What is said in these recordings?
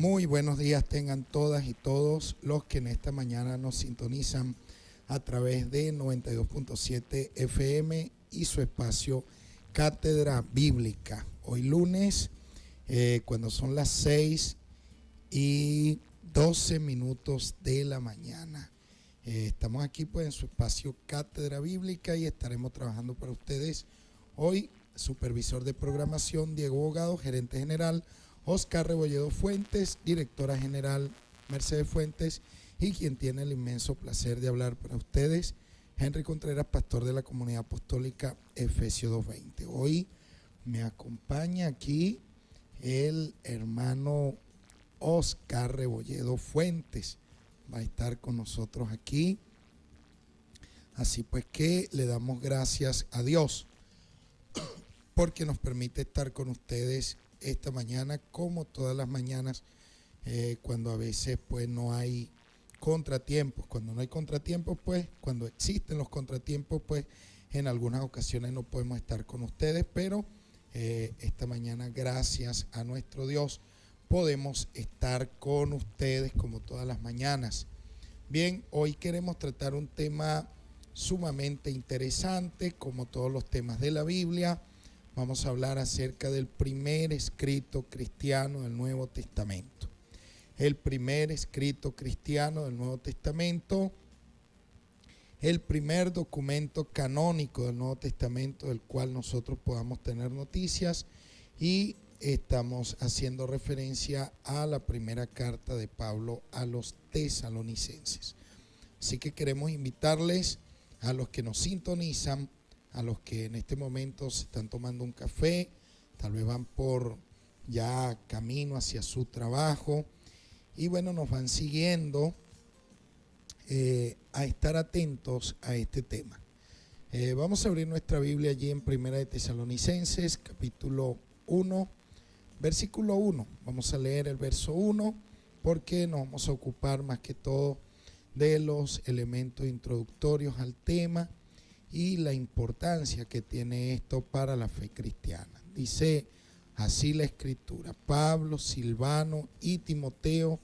Muy buenos días tengan todas y todos los que en esta mañana nos sintonizan a través de 92.7 FM y su espacio Cátedra Bíblica. Hoy lunes, cuando son las 6:12 de la mañana. Estamos aquí pues en su espacio Cátedra Bíblica y estaremos trabajando para ustedes hoy. Supervisor de programación Diego Bogado, gerente general Oscar Rebolledo Fuentes, directora general Mercedes Fuentes, y quien tiene el inmenso placer de hablar para ustedes, Henry Contreras, pastor de la Comunidad Apostólica Efesios 2:20. Hoy me acompaña aquí el hermano Oscar Rebolledo Fuentes, va a estar con nosotros aquí. Así pues que le damos gracias a Dios porque nos permite estar con ustedes esta mañana, como todas las mañanas, cuando a veces pues no hay contratiempos. Cuando no hay contratiempos, pues cuando existen los contratiempos, pues en algunas ocasiones no podemos estar con ustedes, pero esta mañana, gracias a nuestro Dios, podemos estar con ustedes como todas las mañanas. Bien, hoy queremos tratar un tema sumamente interesante, como todos los temas de la Biblia. Vamos a hablar acerca del primer escrito cristiano del Nuevo Testamento. El primer escrito cristiano del Nuevo Testamento, el primer documento canónico del Nuevo Testamento del cual nosotros podamos tener noticias, y estamos haciendo referencia a la primera carta de Pablo a los tesalonicenses. Así que queremos invitarles a los que nos sintonizan, a los que en este momento se están tomando un café, tal vez van por ya camino hacia su trabajo y bueno, nos van siguiendo, a estar atentos a este tema. Vamos a abrir nuestra Biblia allí en Primera de Tesalonicenses, capítulo 1, versículo 1. Vamos a leer el verso 1 porque nos vamos a ocupar más que todo de los elementos introductorios al tema y la importancia que tiene esto para la fe cristiana. Dice así la Escritura: Pablo, Silvano y Timoteo,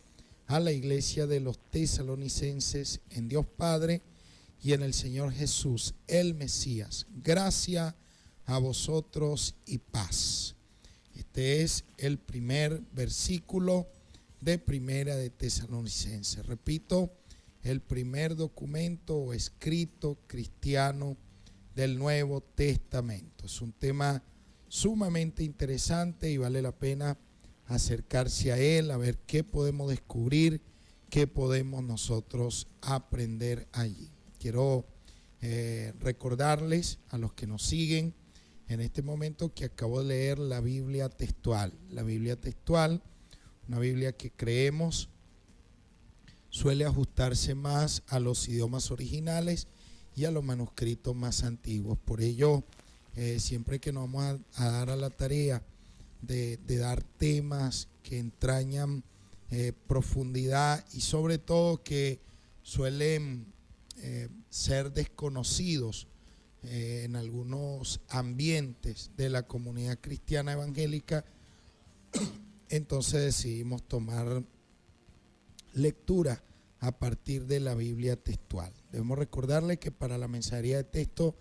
a la iglesia de los tesalonicenses, en Dios Padre y en el Señor Jesús, el Mesías, gracia a vosotros y paz. Este es el primer versículo de Primera de Tesalonicenses. Repito, el primer documento o escrito cristiano del Nuevo Testamento. Es un tema sumamente interesante y vale la pena acercarse a él, a ver qué podemos descubrir, qué podemos nosotros aprender allí. Quiero recordarles a los que nos siguen en este momento que acabo de leer la Biblia textual. La Biblia textual, una Biblia que creemos suele ajustarse más a los idiomas originales y a los manuscritos más antiguos. Por ello, siempre que nos vamos a dar a la tarea de dar temas que entrañan profundidad y sobre todo que suelen ser desconocidos en algunos ambientes de la comunidad cristiana evangélica, entonces decidimos tomar lectura a partir de la Biblia textual. Debemos recordarle que para la mensajería de texto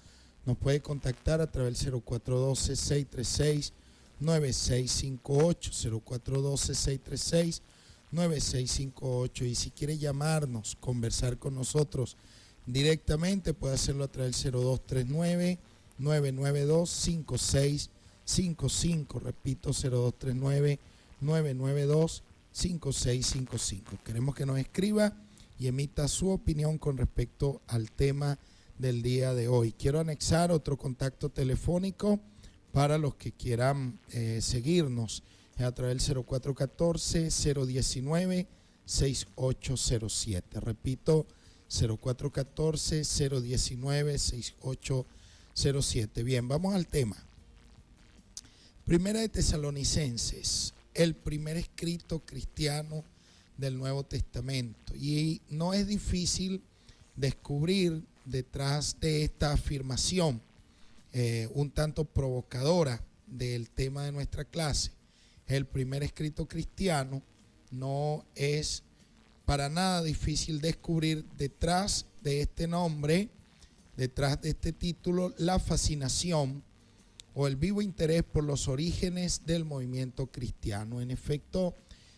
nos puede contactar a través del 0412-636-9658, 0412-636-9658, y si quiere llamarnos, conversar con nosotros directamente, puede hacerlo a través del 0239-992-5655, repito, 0239-992-5655. Queremos que nos escriba y emita su opinión con respecto al tema del día de hoy. Quiero anexar otro contacto telefónico para los que quieran seguirnos a través del 0414-019-6807. Repito, 0414-019-6807. Bien, vamos al tema. Primera de Tesalonicenses, el primer escrito cristiano del Nuevo Testamento. Y no es difícil descubrir detrás de esta afirmación un tanto provocadora del tema de nuestra clase, el primer escrito cristiano, no es para nada difícil descubrir detrás de este nombre, detrás de este título, la fascinación o el vivo interés por los orígenes del movimiento cristiano. En efecto,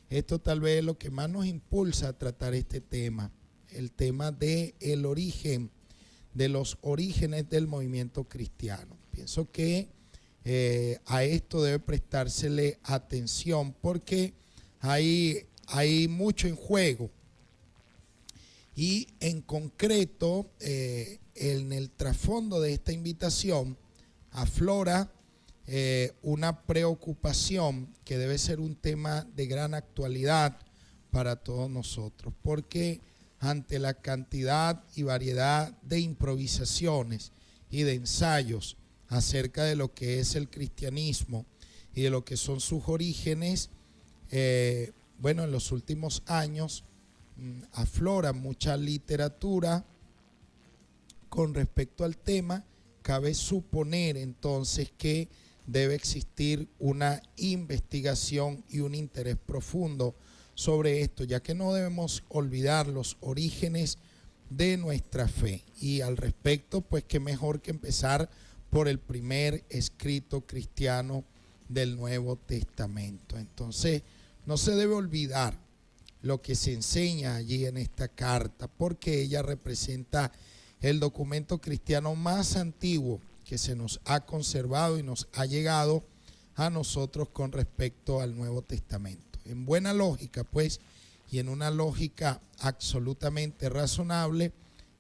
esto tal vez es lo que más nos impulsa a tratar este tema, el tema del origen, de los orígenes del movimiento cristiano. Pienso que a esto debe prestársele atención porque hay mucho en juego. Y en concreto, en el trasfondo de esta invitación aflora una preocupación que debe ser un tema de gran actualidad para todos nosotros, porque ante la cantidad y variedad de improvisaciones y de ensayos acerca de lo que es el cristianismo y de lo que son sus orígenes, en los últimos años aflora mucha literatura con respecto al tema. Cabe suponer entonces que debe existir una investigación y un interés profundo sobre esto, ya que no debemos olvidar los orígenes de nuestra fe. Y al respecto, pues qué mejor que empezar por el primer escrito cristiano del Nuevo Testamento. Entonces, no se debe olvidar lo que se enseña allí en esta carta, porque ella representa el documento cristiano más antiguo que se nos ha conservado y nos ha llegado a nosotros con respecto al Nuevo Testamento. En buena lógica, pues, y en una lógica absolutamente razonable,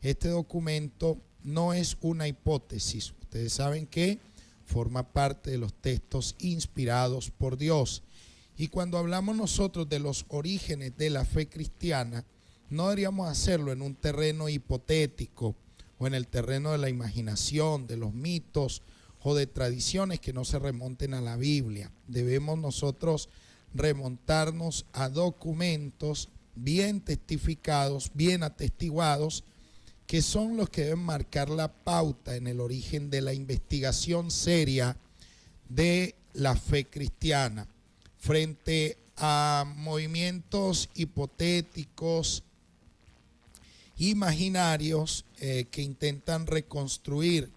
este documento no es una hipótesis. Ustedes saben que forma parte de los textos inspirados por Dios. Y cuando hablamos nosotros de los orígenes de la fe cristiana, no deberíamos hacerlo en un terreno hipotético o en el terreno de la imaginación, de los mitos o de tradiciones que no se remonten a la Biblia. Debemos nosotros remontarnos a documentos bien testificados, bien atestiguados, que son los que deben marcar la pauta en el origen de la investigación seria de la fe cristiana, frente a movimientos hipotéticos, imaginarios, que intentan reconstruir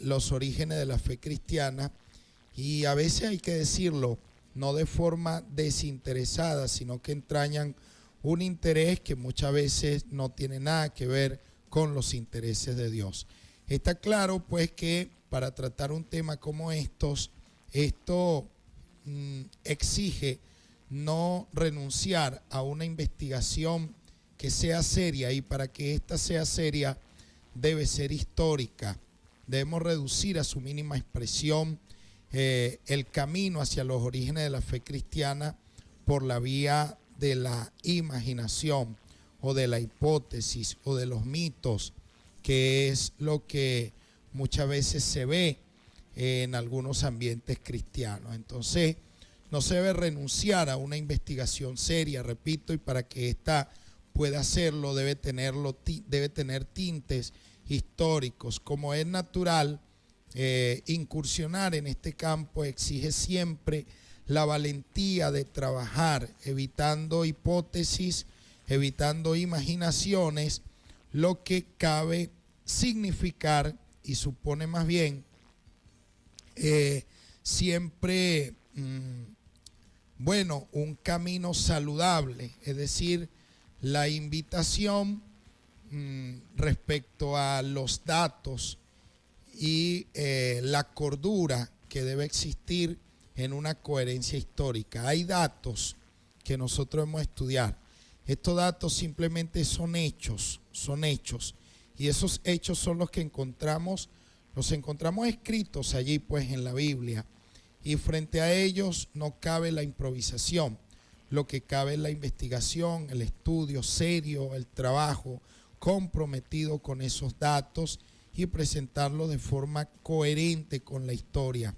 los orígenes de la fe cristiana, y a veces hay que decirlo, no de forma desinteresada, sino que entrañan un interés que muchas veces no tiene nada que ver con los intereses de Dios. Está claro pues que para tratar un tema como esto exige no renunciar a una investigación que sea seria, y para que ésta sea seria debe ser histórica. Debemos reducir a su mínima expresión el camino hacia los orígenes de la fe cristiana por la vía de la imaginación o de la hipótesis o de los mitos, que es lo que muchas veces se ve en algunos ambientes cristianos. Entonces, no se debe renunciar a una investigación seria, repito, y para que ésta pueda hacerlo debe tener tintes históricos. Como es natural, incursionar en este campo exige siempre la valentía de trabajar, evitando hipótesis, evitando imaginaciones, lo que cabe significar y supone más bien siempre un camino saludable, es decir, la invitación respecto a los datos y la cordura que debe existir en una coherencia histórica. Hay datos que nosotros hemos estudiado. Estos datos simplemente son hechos, y esos hechos son los encontramos escritos allí pues en la Biblia, y frente a ellos no cabe la improvisación, lo que cabe es la investigación, el estudio serio, el trabajo comprometido con esos datos y presentarlo de forma coherente con la historia.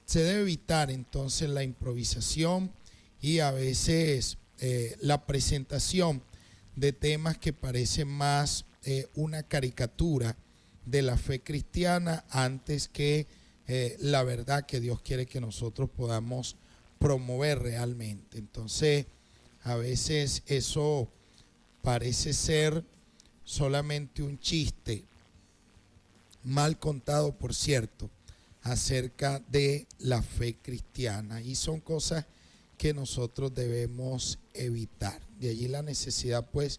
Se debe evitar entonces la improvisación y a veces la presentación de temas que parecen más una caricatura de la fe cristiana antes que la verdad que Dios quiere que nosotros podamos promover realmente. Entonces, a veces eso parece ser solamente un chiste, mal contado por cierto, acerca de la fe cristiana. Y son cosas que nosotros debemos evitar. De allí la necesidad pues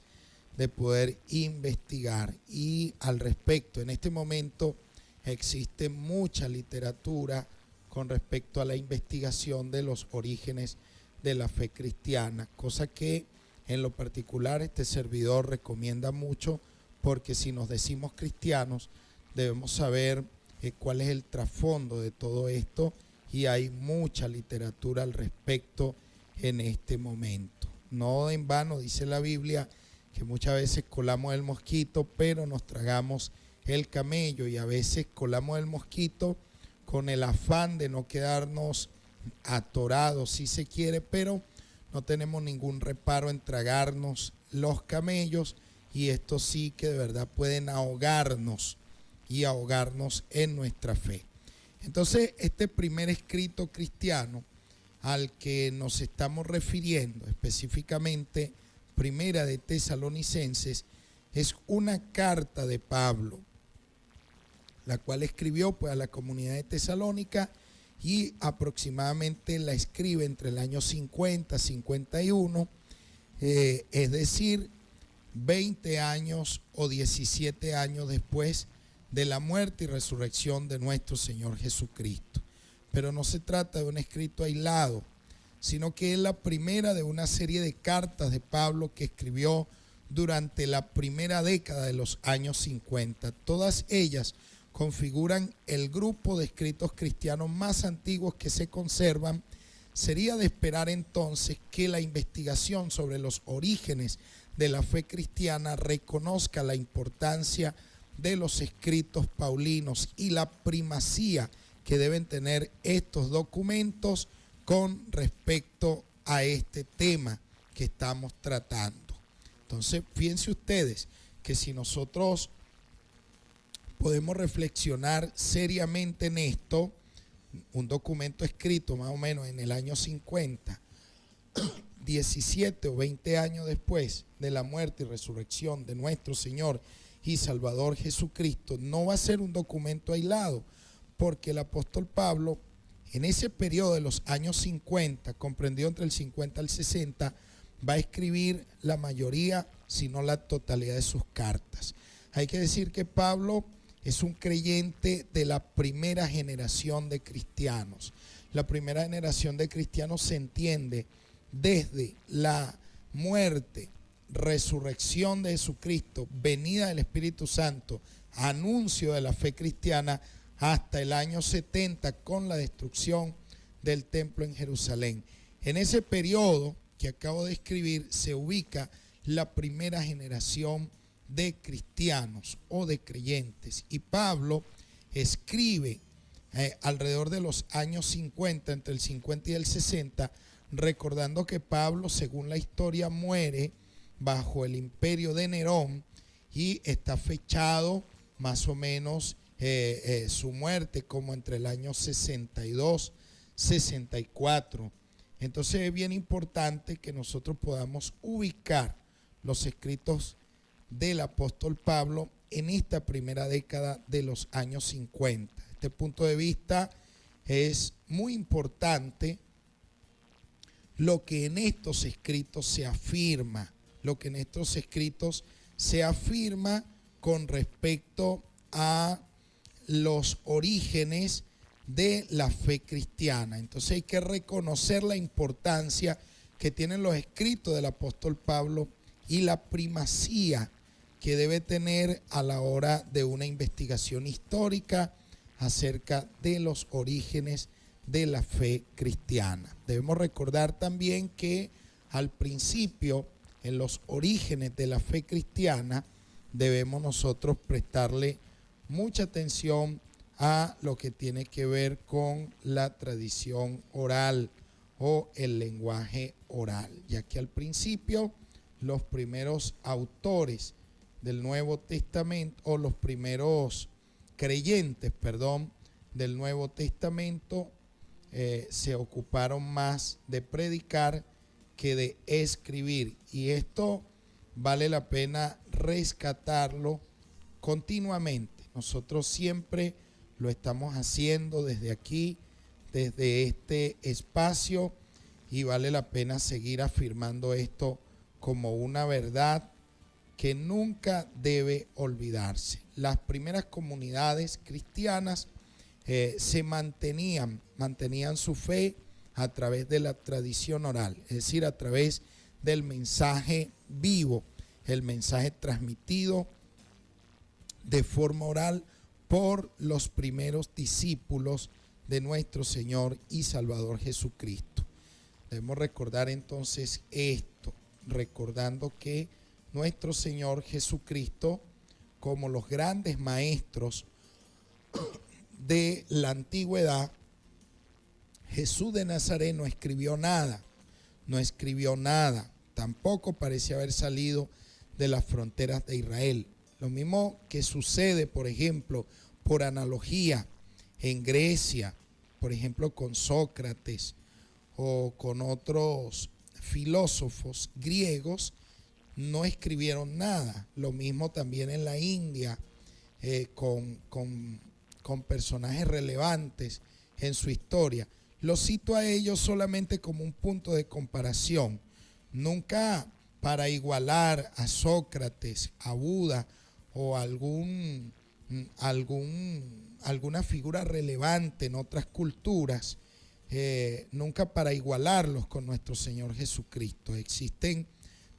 de poder investigar. Y al respecto, en este momento existe mucha literatura con respecto a la investigación de los orígenes de la fe cristiana, cosa que en lo particular este servidor recomienda mucho, porque si nos decimos cristianos debemos saber cuál es el trasfondo de todo esto, y hay mucha literatura al respecto en este momento. No en vano dice la Biblia que muchas veces colamos el mosquito, pero nos tragamos el camello, y a veces colamos el mosquito con el afán de no quedarnos atorados, si se quiere, pero no tenemos ningún reparo en tragarnos los camellos, y estos sí que de verdad pueden ahogarnos y ahogarnos en nuestra fe. Entonces, este primer escrito cristiano al que nos estamos refiriendo, específicamente Primera de Tesalonicenses, es una carta de Pablo, la cual escribió pues a la comunidad de Tesalónica, y aproximadamente la escribe entre el año 50 51, es decir, 20 años o 17 años después de la muerte y resurrección de nuestro Señor Jesucristo. Pero no se trata de un escrito aislado, sino que es la primera de una serie de cartas de Pablo que escribió durante la primera década de los años 50. Todas ellas configuran el grupo de escritos cristianos más antiguos que se conservan. Sería de esperar entonces que la investigación sobre los orígenes de la fe cristiana reconozca la importancia de los escritos paulinos y la primacía que deben tener estos documentos con respecto a este tema que estamos tratando. Entonces, fíjense ustedes que si nosotros podemos reflexionar seriamente en esto, un documento escrito más o menos en el año 50, 17 o 20 años después de la muerte y resurrección de nuestro Señor y Salvador Jesucristo, no va a ser un documento aislado, porque el apóstol Pablo en ese periodo de los años 50, comprendido entre el 50 al 60, va a escribir la mayoría, si no la totalidad de sus cartas. Hay que decir que Pablo es un creyente de la primera generación de cristianos. La primera generación de cristianos se entiende desde la muerte, resurrección de Jesucristo, venida del Espíritu Santo, anuncio de la fe cristiana, hasta el año 70 con la destrucción del templo en Jerusalén. En ese periodo que acabo de escribir se ubica la primera generación de cristianos o de creyentes, y Pablo escribe alrededor de los años 50, entre el 50 y el 60, recordando que Pablo, según la historia, muere bajo el imperio de Nerón, y está fechado más o menos su muerte como entre el año 62, 64. Entonces es bien importante que nosotros podamos ubicar los escritos del apóstol Pablo en esta primera década de los años 50. Este punto de vista es muy importante, lo que en estos escritos se afirma, con respecto a los orígenes de la fe cristiana. Entonces hay que reconocer la importancia que tienen los escritos del apóstol Pablo y la primacía que debe tener a la hora de una investigación histórica acerca de los orígenes de la fe cristiana. Debemos recordar también que al principio, en los orígenes de la fe cristiana, debemos nosotros prestarle mucha atención a lo que tiene que ver con la tradición oral o el lenguaje oral, ya que al principio los primeros autores del Nuevo Testamento, o los primeros creyentes, del Nuevo Testamento, se ocuparon más de predicar que de escribir. Y esto vale la pena rescatarlo continuamente. Nosotros siempre lo estamos haciendo desde aquí, desde este espacio, y vale la pena seguir afirmando esto como una verdad que nunca debe olvidarse. Las primeras comunidades cristianas se mantenían su fe a través de la tradición oral, es decir, a través del mensaje vivo, el mensaje transmitido de forma oral por los primeros discípulos de nuestro Señor y Salvador Jesucristo. Debemos recordar entonces esto, recordando que nuestro Señor Jesucristo, como los grandes maestros de la antigüedad, Jesús de Nazaret no escribió nada, tampoco parece haber salido de las fronteras de Israel. Lo mismo que sucede, por ejemplo, por analogía, en Grecia, por ejemplo, con Sócrates o con otros filósofos griegos, no escribieron nada. Lo mismo también en la India, con personajes relevantes en su historia. Los cito a ellos solamente como un punto de comparación, nunca para igualar a Sócrates, a Buda o alguna figura relevante en otras culturas, nunca para igualarlos con nuestro Señor Jesucristo. Existen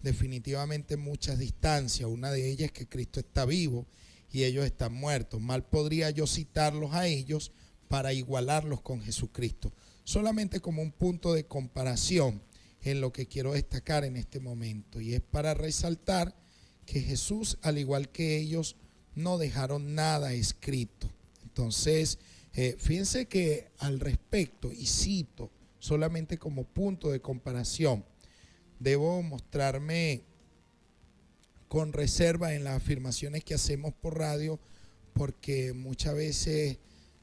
definitivamente muchas distancias. Una de ellas es que Cristo está vivo y ellos están muertos. Mal podría yo citarlos a ellos para igualarlos con Jesucristo. Solamente como un punto de comparación en lo que quiero destacar en este momento, y es para resaltar que Jesús, al igual que ellos, no dejaron nada escrito. Entonces, fíjense que al respecto, y cito solamente como punto de comparación, debo mostrarme con reserva en las afirmaciones que hacemos por radio, porque muchas veces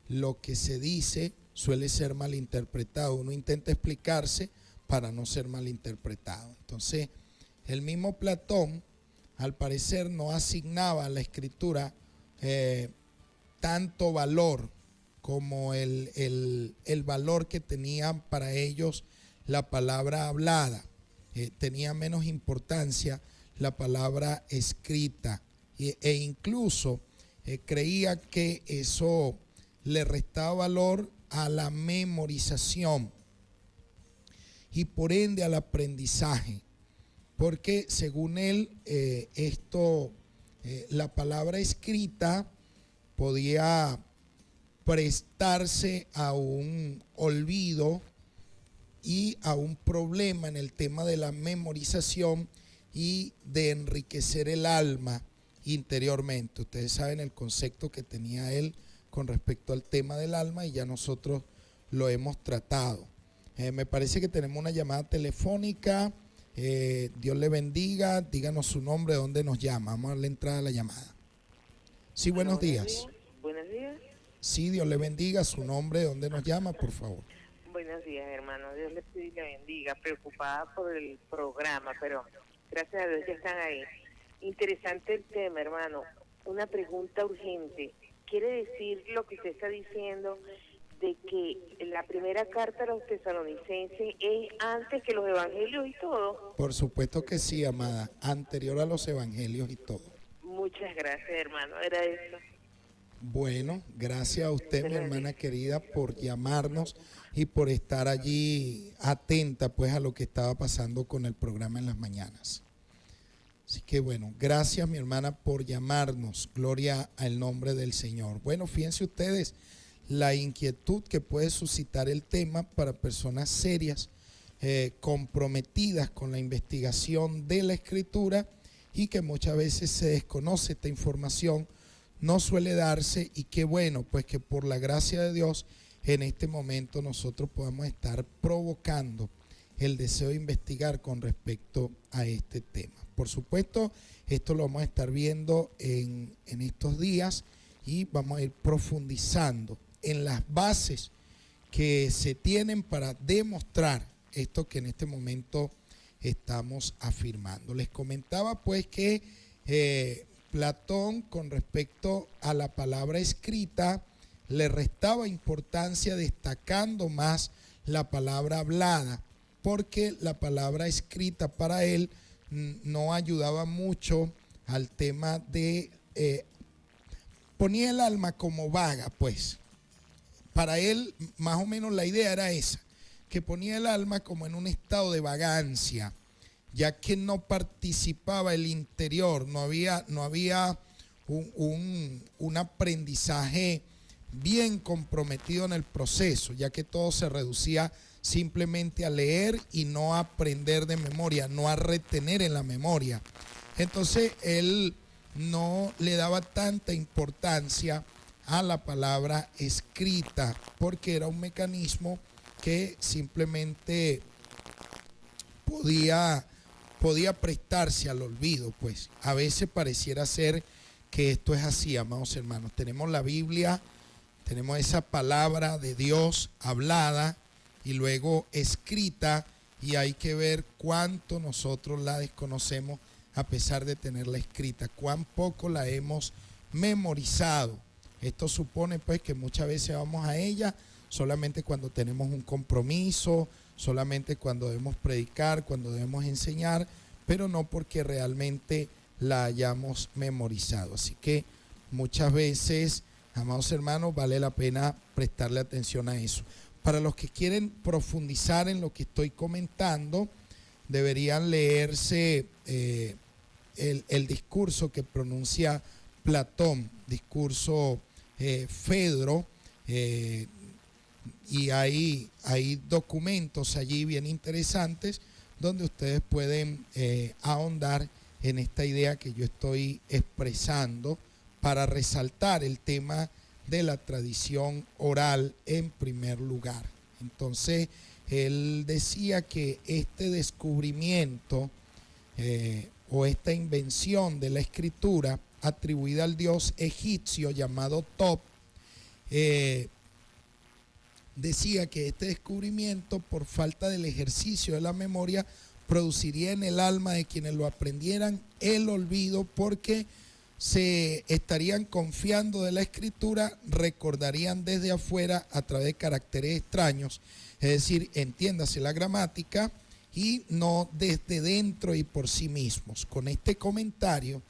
lo que se dice suele ser malinterpretado. Uno intenta explicarse para no ser malinterpretado. Entonces, el mismo Platón, al parecer, no asignaba a la escritura tanto valor como el valor que tenían para ellos la palabra hablada. Tenía menos importancia la palabra escrita, e incluso creía que eso le restaba valor a la memorización y por ende al aprendizaje, porque según él la palabra escrita podía prestarse a un olvido y a un problema en el tema de la memorización y de enriquecer el alma interiormente. Ustedes saben el concepto que tenía él con respecto al tema del alma, y ya nosotros lo hemos tratado. Me parece que tenemos una llamada telefónica. Dios le bendiga, díganos su nombre, de dónde nos llama. Vamos a darle entrada a la llamada. Sí, buenos días. Buenos días. Sí, Dios le bendiga, su nombre, de dónde nos llama, por favor. Buenos días, hermano. Dios le bendiga. Preocupada por el programa, pero gracias a Dios ya están ahí. Interesante el tema, hermano. Una pregunta urgente. ¿Quiere decir lo que usted está diciendo de que la primera carta a los tesalonicenses es antes que los evangelios y todo? Por supuesto que sí, amada, anterior a los evangelios y todo. Muchas gracias, hermano, era eso. Bueno, gracias a usted, mi hermana querida, por llamarnos y por estar allí atenta pues a lo que estaba pasando con el programa en las mañanas. Así que bueno, gracias mi hermana por llamarnos, gloria al nombre del Señor. Bueno, fíjense ustedes la inquietud que puede suscitar el tema para personas serias, comprometidas con la investigación de la Escritura, y que muchas veces se desconoce esta información, no suele darse, y qué bueno, pues que por la gracia de Dios en este momento nosotros podamos estar provocando el deseo de investigar con respecto a este tema. Por supuesto, esto lo vamos a estar viendo en estos días, y vamos a ir profundizando en las bases que se tienen para demostrar esto que en este momento estamos afirmando. Les comentaba pues que Platón, con respecto a la palabra escrita, le restaba importancia, destacando más la palabra hablada, porque la palabra escrita para él no ayudaba mucho al tema de ponía el alma como vaga, pues. Para él, más o menos la idea era esa, que ponía el alma como en un estado de vagancia, ya que no participaba el interior, no había un aprendizaje bien comprometido en el proceso, ya que todo se reducía simplemente a leer y no a aprender de memoria, no a retener en la memoria. Entonces él no le daba tanta importancia a la palabra escrita, porque era un mecanismo que simplemente podía prestarse al olvido. Pues a veces pareciera ser que esto es así, amados hermanos. Tenemos la Biblia, tenemos esa palabra de Dios hablada y luego escrita, y hay que ver cuánto nosotros la desconocemos a pesar de tenerla escrita, cuán poco la hemos memorizado. Esto supone pues que muchas veces vamos a ella solamente cuando tenemos un compromiso, solamente cuando debemos predicar, cuando debemos enseñar, pero no porque realmente la hayamos memorizado. Así que muchas veces, amados hermanos, vale la pena prestarle atención a eso. Para los que quieren profundizar en lo que estoy comentando, deberían leerse el discurso que pronuncia Platón, discurso Fedro, y hay documentos allí bien interesantes donde ustedes pueden ahondar en esta idea que yo estoy expresando para resaltar el tema de la tradición oral en primer lugar. Entonces, él decía que este descubrimiento o esta invención de la escritura atribuida al dios egipcio llamado Top, decía que este descubrimiento, por falta del ejercicio de la memoria, produciría en el alma de quienes lo aprendieran el olvido, porque se estarían confiando de la escritura, recordarían desde afuera a través de caracteres extraños, es decir, entiéndase la gramática, y no desde dentro y por sí mismos. Con este comentario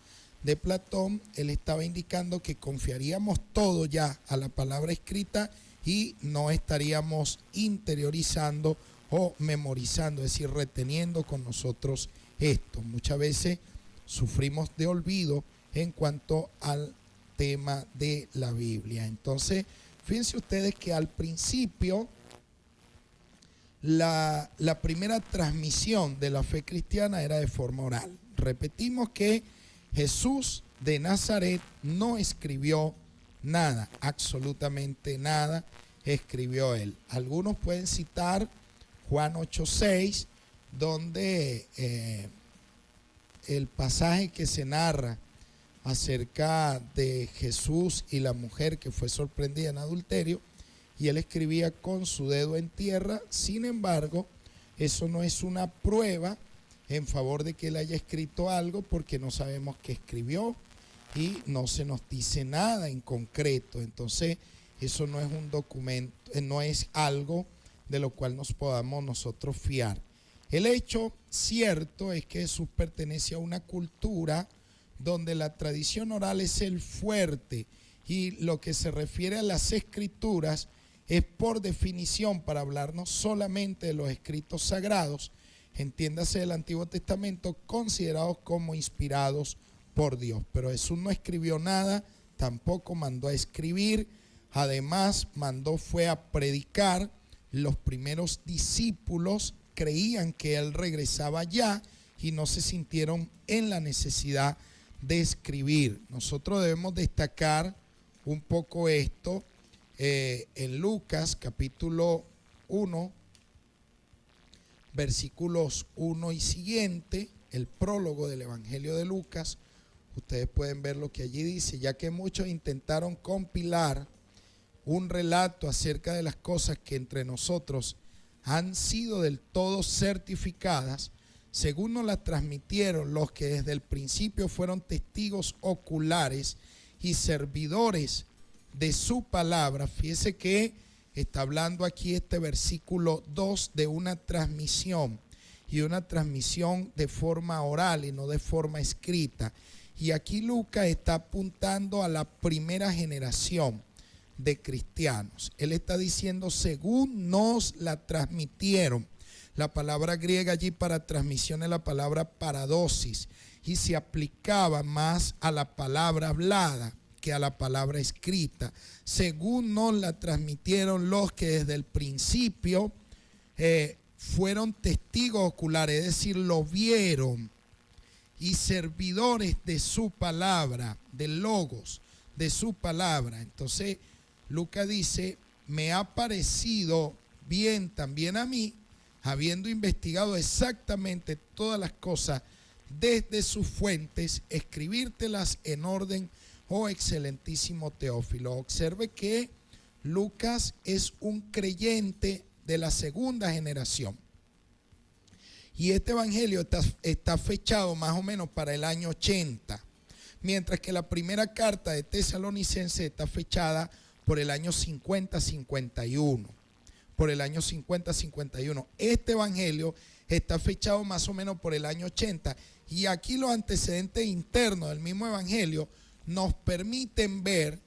de Platón, él estaba indicando que confiaríamos todo ya a la palabra escrita y no estaríamos interiorizando o memorizando, es decir, reteniendo con nosotros esto. Muchas veces sufrimos de olvido en cuanto al tema de la Biblia. Entonces, fíjense ustedes que al principio la primera transmisión de la fe cristiana era de forma oral. Repetimos que Jesús de Nazaret no escribió nada, absolutamente nada escribió él. Algunos pueden citar Juan 8:6, donde el pasaje que se narra acerca de Jesús y la mujer que fue sorprendida en adulterio, y él escribía con su dedo en tierra. Sin embargo, eso no es una prueba en favor de que él haya escrito algo, porque no sabemos qué escribió y no se nos dice nada en concreto. Entonces, eso no es un documento, no es algo de lo cual nos podamos nosotros fiar. El hecho cierto es que Jesús pertenece a una cultura donde la tradición oral es el fuerte, y lo que se refiere a las escrituras es por definición para hablarnos solamente de los escritos sagrados, entiéndase del Antiguo Testamento, considerados como inspirados por Dios. Pero Jesús no escribió nada, tampoco mandó a escribir, además fue a predicar. Los primeros discípulos creían que él regresaba ya y no se sintieron en la necesidad de escribir. Nosotros debemos destacar un poco esto en Lucas capítulo 1, versículos 1 y siguiente, el prólogo del Evangelio de Lucas. Ustedes pueden ver lo que allí dice: ya que muchos intentaron compilar un relato acerca de las cosas que entre nosotros han sido del todo certificadas, según nos las transmitieron los que desde el principio fueron testigos oculares y servidores de su palabra. Fíjese que está hablando aquí este versículo 2 de una transmisión, y una transmisión de forma oral y no de forma escrita. Y aquí Lucas está apuntando a la primera generación de cristianos. Él está diciendo según nos la transmitieron. La palabra griega allí para transmisión es la palabra paradosis, y se aplicaba más a la palabra hablada que a la palabra escrita. Según nos la transmitieron los que desde el principio fueron testigos oculares, es decir, lo vieron, y servidores de su palabra, del logos, de su palabra. Entonces Lucas dice, me ha parecido bien también a mí, habiendo investigado exactamente todas las cosas desde sus fuentes, escribírtelas en orden, oh excelentísimo Teófilo. Observe que Lucas es un creyente de la segunda generación. Y este evangelio está fechado más o menos para el año 80, mientras que la primera carta de Tesalonicenses está fechada por el año 50-51. Por el año 50-51. Este evangelio está fechado más o menos por el año 80. Y aquí los antecedentes internos del mismo evangelio nos permiten ver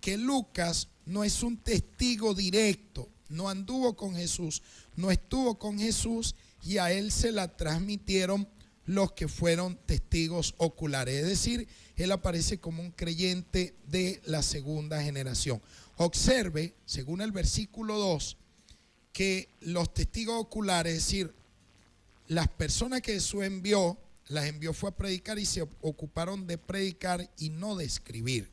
que Lucas no es un testigo directo, no anduvo con Jesús, no estuvo con Jesús, y a él se la transmitieron los que fueron testigos oculares. Es decir, él aparece como un creyente de la segunda generación. Observe, según el versículo 2, que los testigos oculares, es decir, las personas que Jesús envió, las envió fue a predicar y se ocuparon de predicar y no de escribir.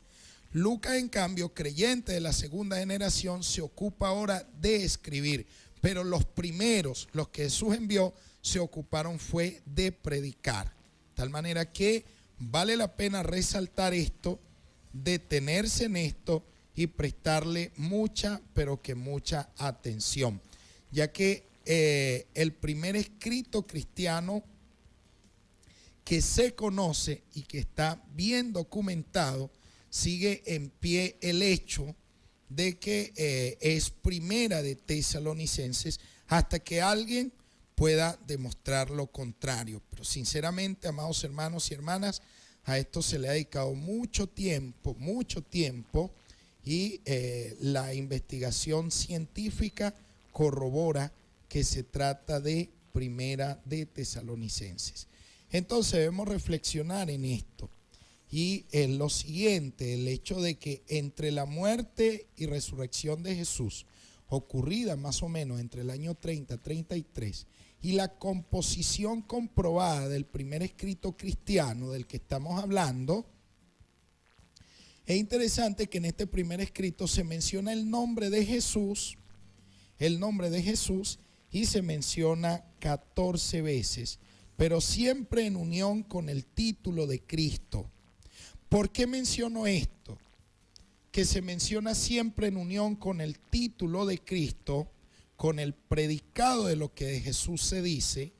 Lucas, en cambio, creyente de la segunda generación, se ocupa ahora de escribir. Pero los primeros, los que Jesús envió, se ocuparon fue de predicar. De tal manera que vale la pena resaltar esto, detenerse en esto y prestarle mucha, pero que mucha atención. Ya que el primer escrito cristiano que se conoce y que está bien documentado, sigue en pie el hecho de que es primera de Tesalonicenses, hasta que alguien pueda demostrar lo contrario. Pero sinceramente, amados hermanos y hermanas, a esto se le ha dedicado mucho tiempo, y la investigación científica corrobora que se trata de primera de Tesalonicenses. Entonces debemos reflexionar en esto. Y en lo siguiente, el hecho de que entre la muerte y resurrección de Jesús, ocurrida más o menos entre el año 30-33, y la composición comprobada del primer escrito cristiano del que estamos hablando, es interesante que en este primer escrito se menciona el nombre de Jesús, y se menciona 14 veces, pero siempre en unión con el título de Cristo. ¿Por qué menciono esto? Que se menciona siempre en unión con el título de Cristo, con el predicado de lo que de Jesús se dice,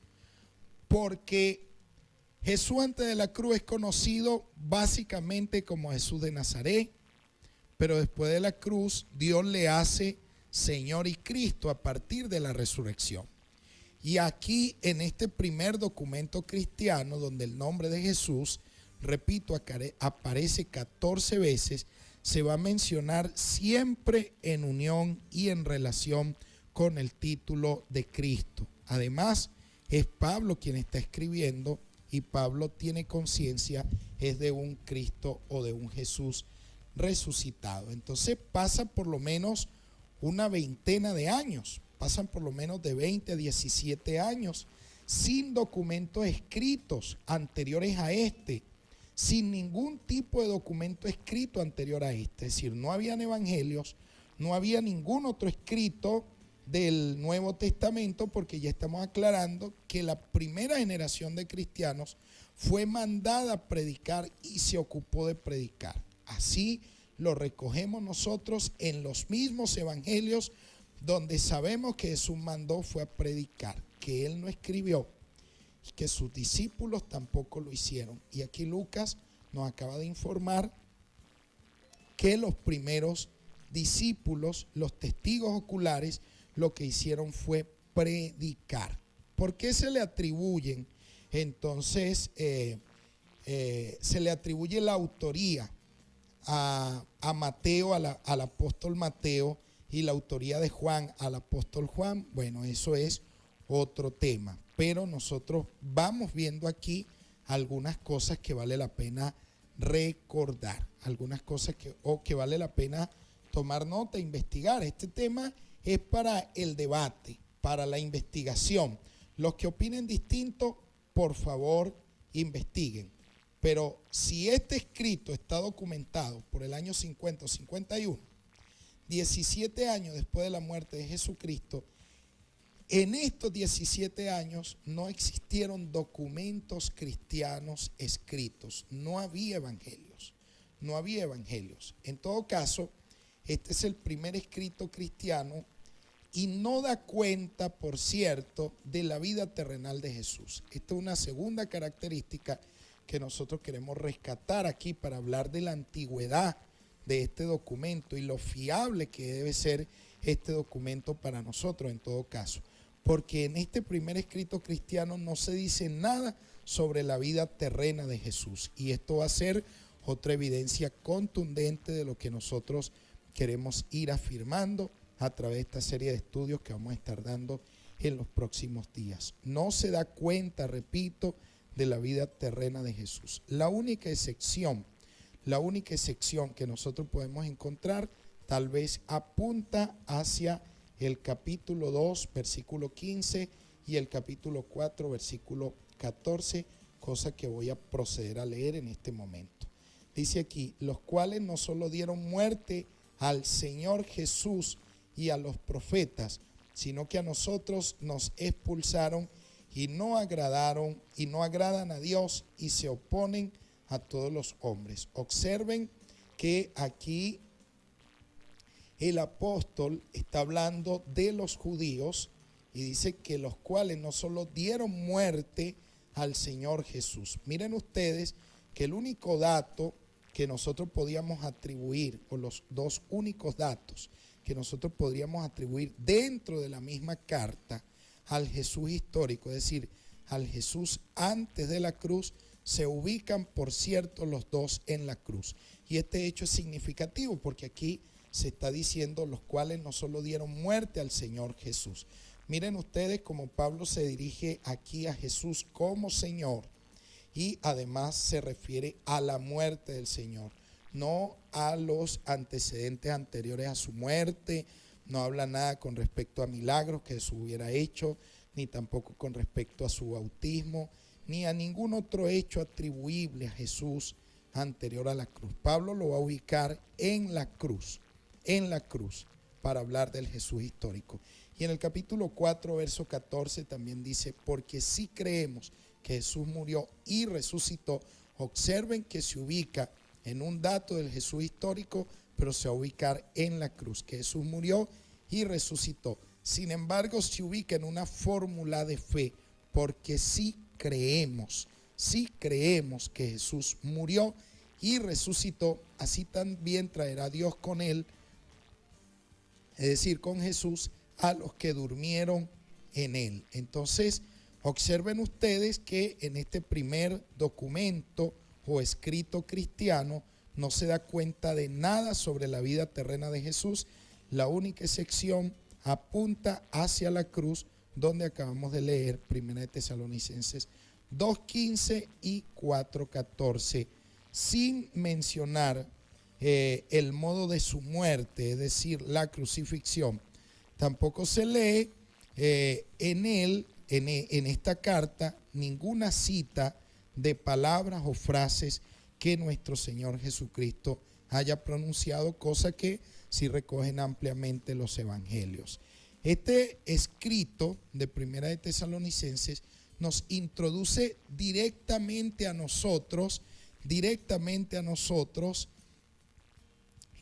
porque Jesús antes de la cruz es conocido básicamente como Jesús de Nazaret, pero después de la cruz Dios le hace Señor y Cristo a partir de la resurrección. Y aquí en este primer documento cristiano, donde el nombre de Jesús, repito, aparece 14 veces, se va a mencionar siempre en unión y en relación con el título de Cristo. Además, es Pablo quien está escribiendo, y Pablo tiene conciencia es de un Cristo o de un Jesús resucitado. Entonces pasa por lo menos una veintena de años, pasan por lo menos de 20 a 17 años sin documentos escritos anteriores a este, sin ningún tipo de documento escrito anterior a este. Es decir, no habían evangelios, no había ningún otro escrito del Nuevo Testamento, porque ya estamos aclarando que la primera generación de cristianos fue mandada a predicar y se ocupó de predicar. Así lo recogemos nosotros en los mismos evangelios donde sabemos que Jesús mandó fue a predicar, que Él no escribió, que sus discípulos tampoco lo hicieron. Y aquí Lucas nos acaba de informar que los primeros discípulos, los testigos oculares, lo que hicieron fue predicar. ¿Por qué se le atribuyen? Entonces, se le atribuye la autoría a Mateo, al apóstol Mateo, y la autoría de Juan al apóstol Juan. Bueno, eso es otro tema. Pero nosotros vamos viendo aquí algunas cosas que vale la pena recordar, algunas cosas que vale la pena tomar nota, investigar. Este tema es para el debate, para la investigación. Los que opinen distinto, por favor, investiguen. Pero si este escrito está documentado por el año 50 o 51, 17 años después de la muerte de Jesucristo, en estos 17 años no existieron documentos cristianos escritos, no había evangelios, no había evangelios. En todo caso, este es el primer escrito cristiano y no da cuenta, por cierto, de la vida terrenal de Jesús. Esta es una segunda característica que nosotros queremos rescatar aquí para hablar de la antigüedad de este documento y lo fiable que debe ser este documento para nosotros en todo caso. Porque en este primer escrito cristiano no se dice nada sobre la vida terrena de Jesús. Y esto va a ser otra evidencia contundente de lo que nosotros queremos ir afirmando a través de esta serie de estudios que vamos a estar dando en los próximos días. No se da cuenta, repito, de la vida terrena de Jesús. La única excepción que nosotros podemos encontrar tal vez apunta hacia el capítulo 2, versículo 15 y el capítulo 4, versículo 14, cosa que voy a proceder a leer en este momento. Dice aquí, los cuales no solo dieron muerte al Señor Jesús y a los profetas, sino que a nosotros nos expulsaron y no agradan a Dios y se oponen a todos los hombres. Observen que aquí el apóstol está hablando de los judíos y dice que los cuales no solo dieron muerte al Señor Jesús. Miren ustedes que el único dato que nosotros podíamos atribuir, o los dos únicos datos que nosotros podríamos atribuir dentro de la misma carta al Jesús histórico, es decir, al Jesús antes de la cruz, se ubican, por cierto, los dos en la cruz. Y este hecho es significativo porque aquí se está diciendo los cuales no solo dieron muerte al Señor Jesús. Miren ustedes cómo Pablo se dirige aquí a Jesús como Señor y además se refiere a la muerte del Señor, no a los antecedentes anteriores a su muerte. No habla nada con respecto a milagros que Jesús hubiera hecho, ni tampoco con respecto a su bautismo, ni a ningún otro hecho atribuible a Jesús anterior a la cruz. Pablo lo va a ubicar en la cruz, para hablar del Jesús histórico. Y en el capítulo 4, verso 14 también dice, porque si creemos que Jesús murió y resucitó. Observen que se ubica en un dato del Jesús histórico, pero se va a ubicar en la cruz, que Jesús murió y resucitó. Sin embargo, se ubica en una fórmula de fe, porque si creemos que Jesús murió y resucitó, así también traerá Dios con él, es decir, con Jesús, a los que durmieron en él. Entonces, observen ustedes que en este primer documento o escrito cristiano no se da cuenta de nada sobre la vida terrena de Jesús. La única excepción apunta hacia la cruz, donde acabamos de leer 1 Tesalonicenses 2:15 y 4:14, sin mencionar el modo de su muerte, es decir, la crucifixión. Tampoco se lee en esta carta ninguna cita de palabras o frases que nuestro Señor Jesucristo haya pronunciado, cosa que sí recogen ampliamente los evangelios. Este escrito de 1 Tesalonicenses nos introduce directamente a nosotros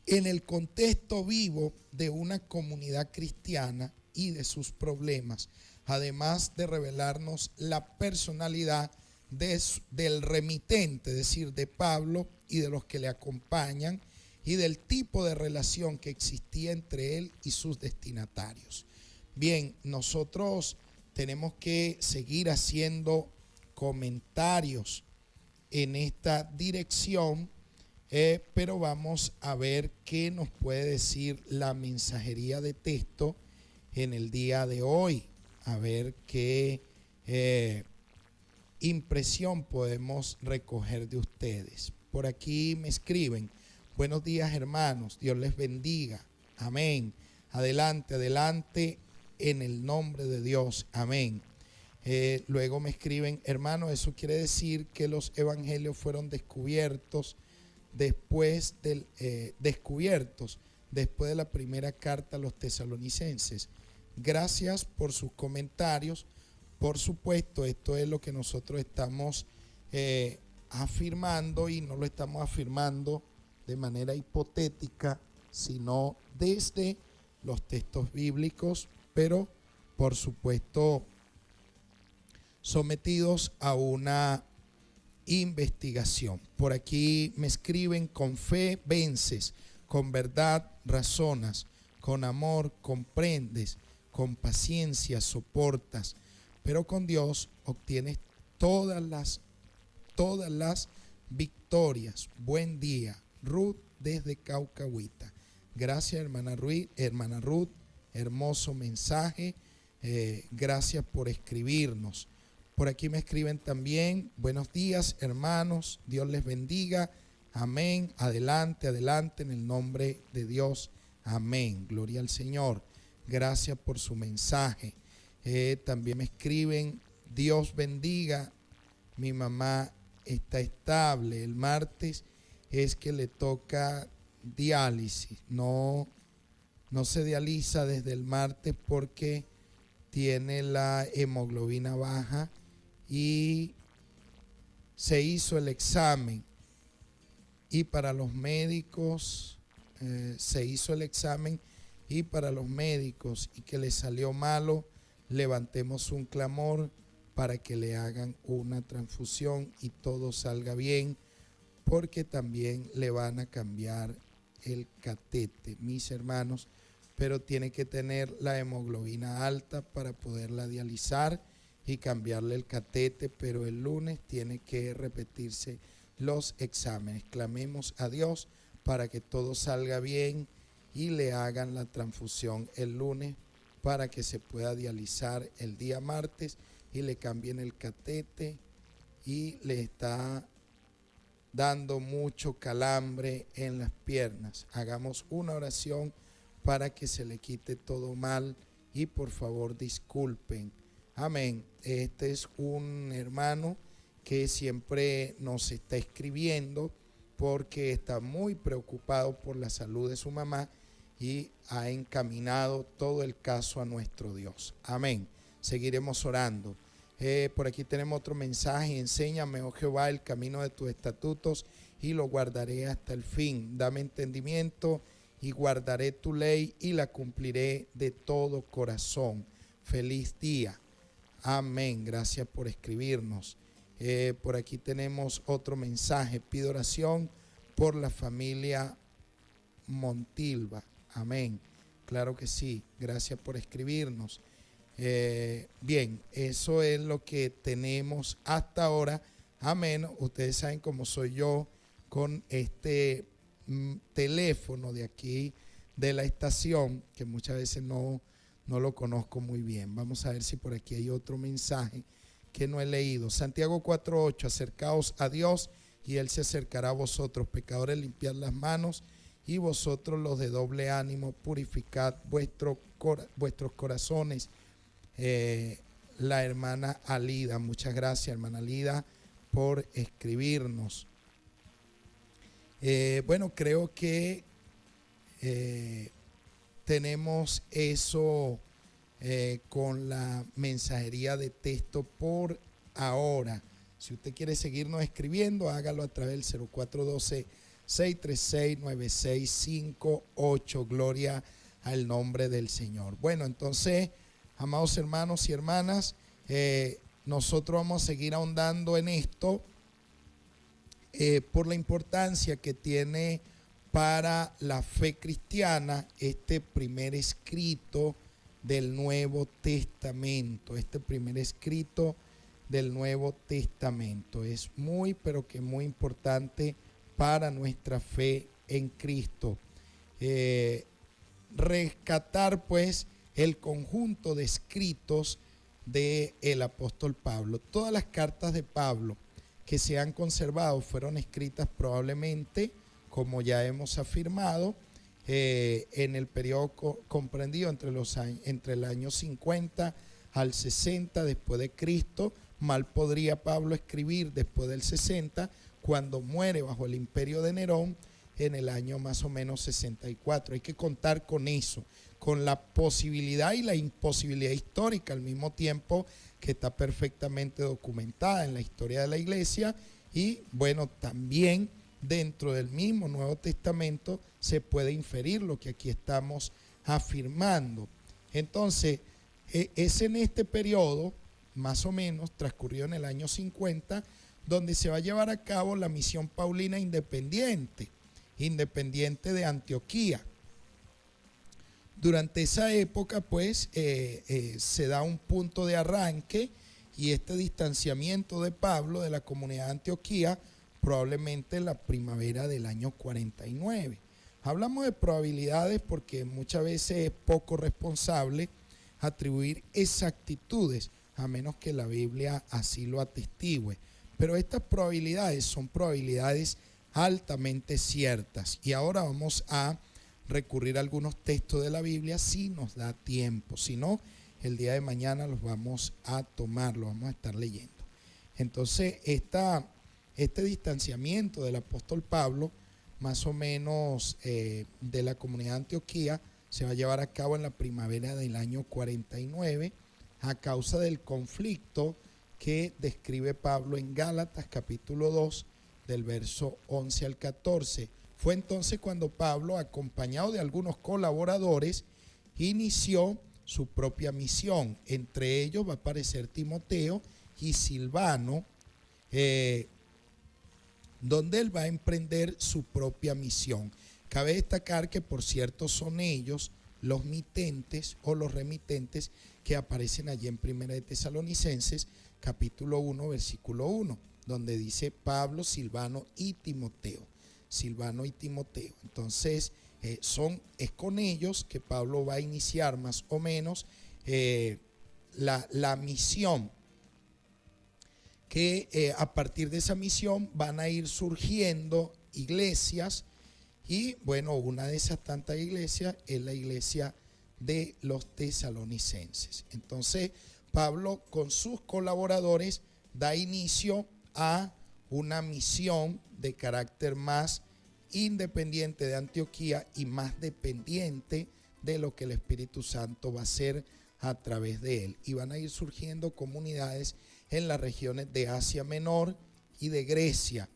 en el contexto vivo de una comunidad cristiana y de sus problemas, además de revelarnos la personalidad del remitente, es decir, de Pablo y de los que le acompañan, y del tipo de relación que existía entre él y sus destinatarios. Bien, nosotros tenemos que seguir haciendo comentarios en esta dirección, pero vamos a ver qué nos puede decir la mensajería de texto en el día de hoy, a ver qué impresión podemos recoger de ustedes. Por aquí me escriben: buenos días, hermanos, Dios les bendiga, amén, adelante, adelante, en el nombre de Dios, amén. Luego me escriben: hermano, eso quiere decir que los evangelios fueron descubiertos después de la primera carta a los tesalonicenses. Gracias por sus comentarios. Por supuesto, esto es lo que nosotros estamos afirmando, y no lo estamos afirmando de manera hipotética, sino desde los textos bíblicos, pero por supuesto sometidos a una investigación. Por aquí me escriben: con fe vences, con verdad razonas, con amor comprendes, con paciencia soportas, pero con Dios obtienes todas las victorias. Buen día, Ruth desde Caucahuita. Gracias, hermana Ruth, hermoso mensaje. Gracias por escribirnos. Por aquí me escriben también: buenos días, hermanos, Dios les bendiga, amén, adelante, adelante, en el nombre de Dios, amén, gloria al Señor. Gracias por su mensaje. También me escriben: Dios bendiga, mi mamá está estable, el martes es que le toca diálisis, no se dializa desde el martes porque tiene la hemoglobina baja, y se hizo el examen, y para los médicos y que le salió malo, levantemos un clamor para que le hagan una transfusión y todo salga bien, porque también le van a cambiar el catete, mis hermanos, pero tiene que tener la hemoglobina alta para poderla dializar y cambiarle el catete, pero el lunes tiene que repetirse los exámenes. Clamemos a Dios para que todo salga bien y le hagan la transfusión el lunes para que se pueda dializar el día martes y le cambien el catete, y le está dando mucho calambre en las piernas. Hagamos una oración para que se le quite todo mal, y por favor disculpen. Amén. Este es un hermano que siempre nos está escribiendo porque está muy preocupado por la salud de su mamá y ha encaminado todo el caso a nuestro Dios. Amén. Seguiremos orando. Por aquí tenemos otro mensaje: enséñame, oh Jehová, el camino de tus estatutos y lo guardaré hasta el fin. Dame entendimiento y guardaré tu ley y la cumpliré de todo corazón. Feliz día. Amén. Gracias por escribirnos. Por aquí tenemos otro mensaje: pido oración por la familia Montilva. Amén. Claro que sí. Gracias por escribirnos. Bien, eso es lo que tenemos hasta ahora. Amén. Ustedes saben cómo soy yo con este teléfono de aquí de la estación, que muchas veces no lo conozco muy bien. Vamos a ver si por aquí hay otro mensaje que no he leído. Santiago 4:8: acercaos a Dios y Él se acercará a vosotros. Pecadores, limpiad las manos, y vosotros los de doble ánimo, purificad vuestros corazones. La hermana Alida, muchas gracias, hermana Alida, por escribirnos. Bueno, creo que tenemos eso con la mensajería de texto por ahora. Si usted quiere seguirnos escribiendo, hágalo a través del 636-9658. Gloria al nombre del Señor. Bueno, entonces, amados hermanos y hermanas, nosotros vamos a seguir ahondando en esto por la importancia que tiene para la fe cristiana este primer escrito del Nuevo Testamento. Este primer escrito del Nuevo Testamento es muy, pero que muy importante para nuestra fe en Cristo. Rescatar pues el conjunto de escritos del apóstol Pablo. Todas las cartas de Pablo que se han conservado fueron escritas probablemente, como ya hemos afirmado, en el periodo comprendido entre el año 50 al 60 después de Cristo. Mal podría Pablo escribir después del 60, cuando muere bajo el imperio de Nerón en el año más o menos 64. Hay que contar con eso, con la posibilidad y la imposibilidad histórica al mismo tiempo, que está perfectamente documentada en la historia de la iglesia. Y bueno, también dentro del mismo Nuevo Testamento se puede inferir lo que aquí estamos afirmando. Entonces, es en este periodo, más o menos, transcurrido en el año 50, donde se va a llevar a cabo la misión paulina independiente de Antioquía. Durante esa época, pues, se da un punto de arranque, y este distanciamiento de Pablo de la comunidad de Antioquía, probablemente en la primavera del año 49. Hablamos de probabilidades porque muchas veces es poco responsable atribuir exactitudes, a menos que la Biblia así lo atestigue. Pero estas probabilidades son probabilidades altamente ciertas. Y ahora vamos a recurrir a algunos textos de la Biblia si nos da tiempo. Si no, el día de mañana los vamos a tomar, los vamos a estar leyendo. Entonces, este distanciamiento del apóstol Pablo, más o menos de la comunidad de Antioquía, se va a llevar a cabo en la primavera del año 49, a causa del conflicto que describe Pablo en Gálatas capítulo 2, del verso 11 al 14. Fue entonces cuando Pablo, acompañado de algunos colaboradores, inició su propia misión. Entre ellos va a aparecer Timoteo y Silvano, donde él va a emprender su propia misión. Cabe destacar que, por cierto, son ellos los mitentes o los remitentes que aparecen allí en Primera de Tesalonicenses, capítulo 1, versículo 1, donde dice Pablo, Silvano y Timoteo. Silvano y Timoteo. Entonces, es con ellos que Pablo va a iniciar más o menos la misión, que a partir de esa misión van a ir surgiendo iglesias. Y bueno, una de esas tantas iglesias es la iglesia de los tesalonicenses. Entonces, Pablo con sus colaboradores da inicio a una misión de carácter más independiente de Antioquía y más dependiente de lo que el Espíritu Santo va a hacer a través de él. Y van a ir surgiendo comunidades en las regiones de Asia Menor y de Grecia.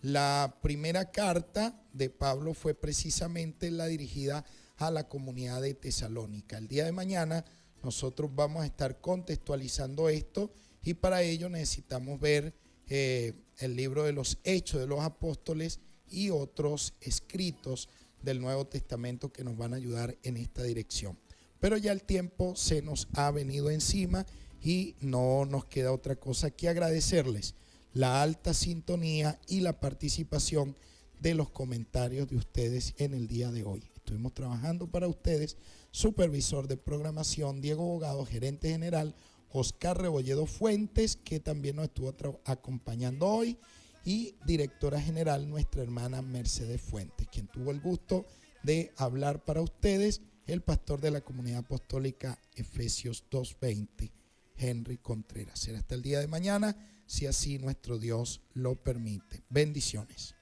La primera carta de Pablo fue precisamente la dirigida a la comunidad de Tesalónica. El día de mañana nosotros vamos a estar contextualizando esto, y para ello necesitamos ver el libro de los Hechos de los Apóstoles y otros escritos del Nuevo Testamento que nos van a ayudar en esta dirección. Pero ya el tiempo se nos ha venido encima y no nos queda otra cosa que agradecerles la alta sintonía y la participación de los comentarios de ustedes en el día de hoy. Estuvimos trabajando para ustedes, supervisor de programación Diego Bogado, gerente general Oscar Rebolledo Fuentes, que también nos estuvo acompañando hoy, y directora general nuestra hermana Mercedes Fuentes, quien tuvo el gusto de hablar para ustedes, el pastor de la comunidad apostólica Efesios 2:20, Henry Contreras. Será hasta el día de mañana, si así nuestro Dios lo permite. Bendiciones.